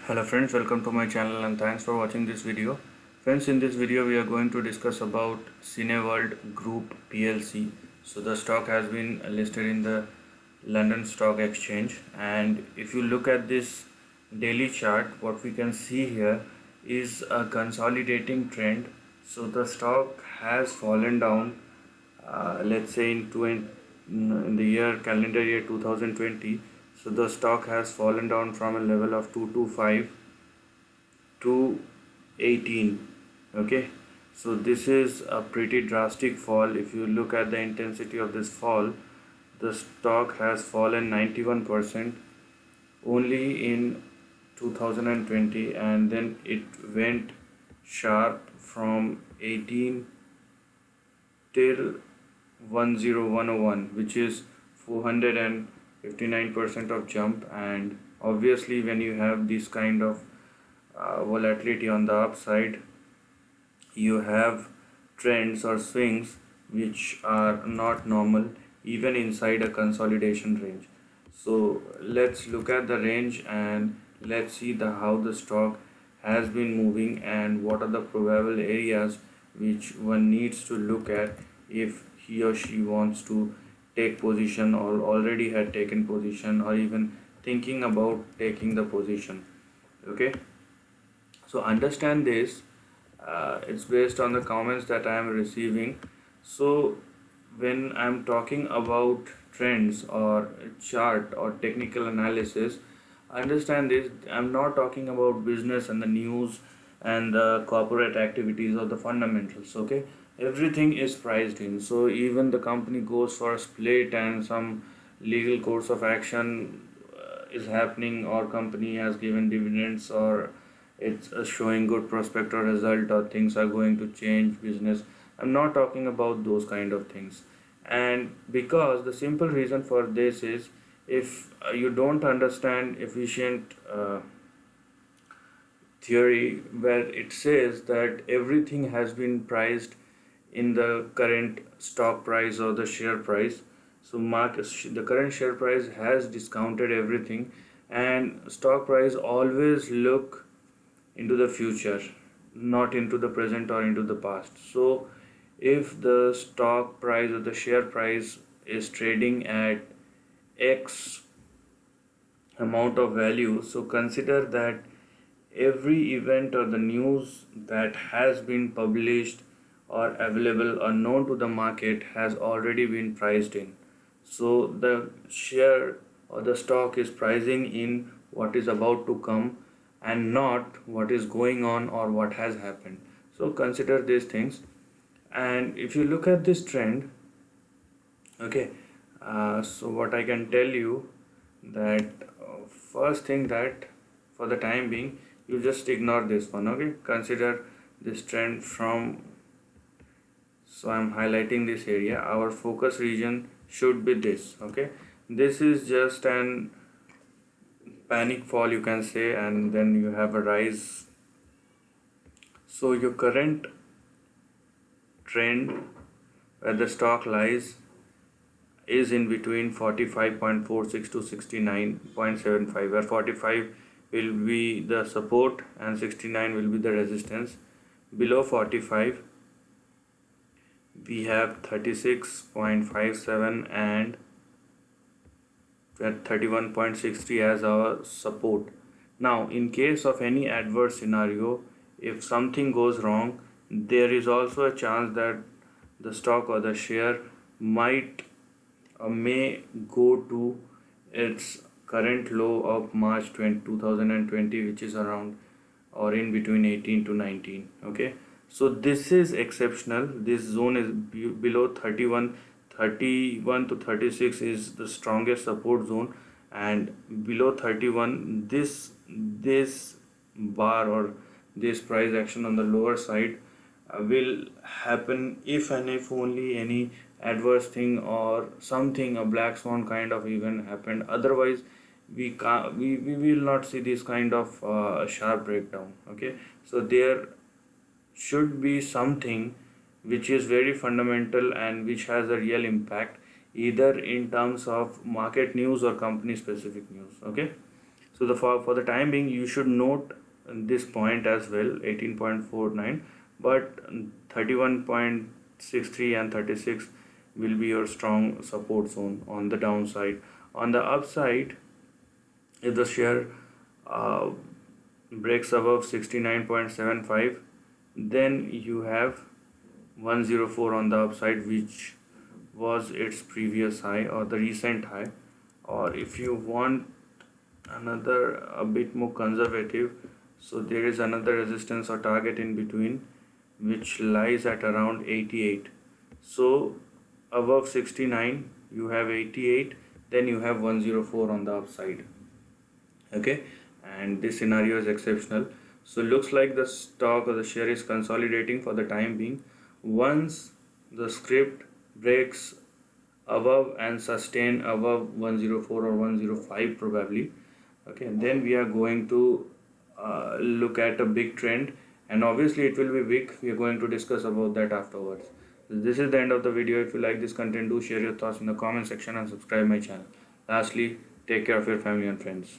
Hello friends, welcome to my channel and thanks for watching this video. Friends, in this video we are going to discuss about Cineworld Group PLC. So the stock has been listed in the London Stock Exchange, and if you look at this daily chart, what we can see here is a consolidating trend. So the stock has fallen down, let's say in the calendar year 2020. So the stock has fallen down from a level of 225 to 18. Okay, so this is a pretty drastic fall. If you look at the intensity of this fall, the stock has fallen 91% only in 2020, and then it went sharp from 18 till 10101, which is 459% of jump. And obviously when you have this kind of volatility on the upside, you have trends or swings which are not normal even inside a consolidation range. So let's look at the range and let's see how the stock has been moving and what are the probable areas which one needs to look at if he or she wants to take position or already had taken position or even thinking about taking the position. Okay, so understand this. It's based on the comments that I am receiving. So when I'm talking about trends or chart or technical analysis, understand this. I'm not talking about business and the news and the corporate activities or the fundamentals. Okay, everything is priced in. So even the company goes for a split and some legal course of action is happening, or company has given dividends, or it's showing good prospect or result, or things are going to change business. I'm not talking about those kind of things. And because the simple reason for this is, if you don't understand efficient theory where it says that everything has been priced in the current stock price or the share price. So the current share price has discounted everything, and stock price always look into the future, not into the present or into the past. So if the stock price or the share price is trading at X amount of value, so consider that every event or the news that has been published or available or known to the market has already been priced in. So the share or the stock is pricing in what is about to come and not what is going on or what has happened. So consider these things. And if you look at this trend, okay, so what I can tell you that first thing that for the time being you just ignore this one. Okay, consider this trend from, so I'm highlighting this area. Our focus region should be this. Okay, this is just an panic fall, you can say, and then you have a rise. So your current trend where the stock lies is in between 45.46 to 69.75, where 45 will be the support and 69 will be the resistance. Below 45 we have 36.57 and 31.60 as our support. Now in case of any adverse scenario, if something goes wrong, there is also a chance that the stock or the share might may go to its current low of March 2020, which is around or in between 18 to 19. Okay, so this is exceptional. This zone is below 31 to 36 is the strongest support zone, and below 31 this bar or this price action on the lower side will happen if and if only any adverse thing or something, a black swan kind of event happened. Otherwise we can't, we will not see this kind of sharp breakdown. Okay, so there should be something which is very fundamental and which has a real impact, either in terms of market news or company specific news. Okay, So for the time being, you should note this point as well, 18.49, but 31.63 and 36 will be your strong support zone on the downside. On the upside, if the share uh, breaks above 69.75, then you have 104 on the upside, which was its previous high or the recent high. Or if you want another a bit more conservative, so there is another resistance or target in between, which lies at around 88. So above 69 you have 88, then you have 104 on the upside. Okay, and this scenario is exceptional. So looks like the stock or the share is consolidating for the time being. Once the script breaks above and sustain above 104 or 105 probably, okay, then we are going to look at a big trend, and obviously it will be big. We are going to discuss about that afterwards. This is the end of the video. If you like this content, do share your thoughts in the comment section and subscribe my channel. Lastly, take care of your family and friends.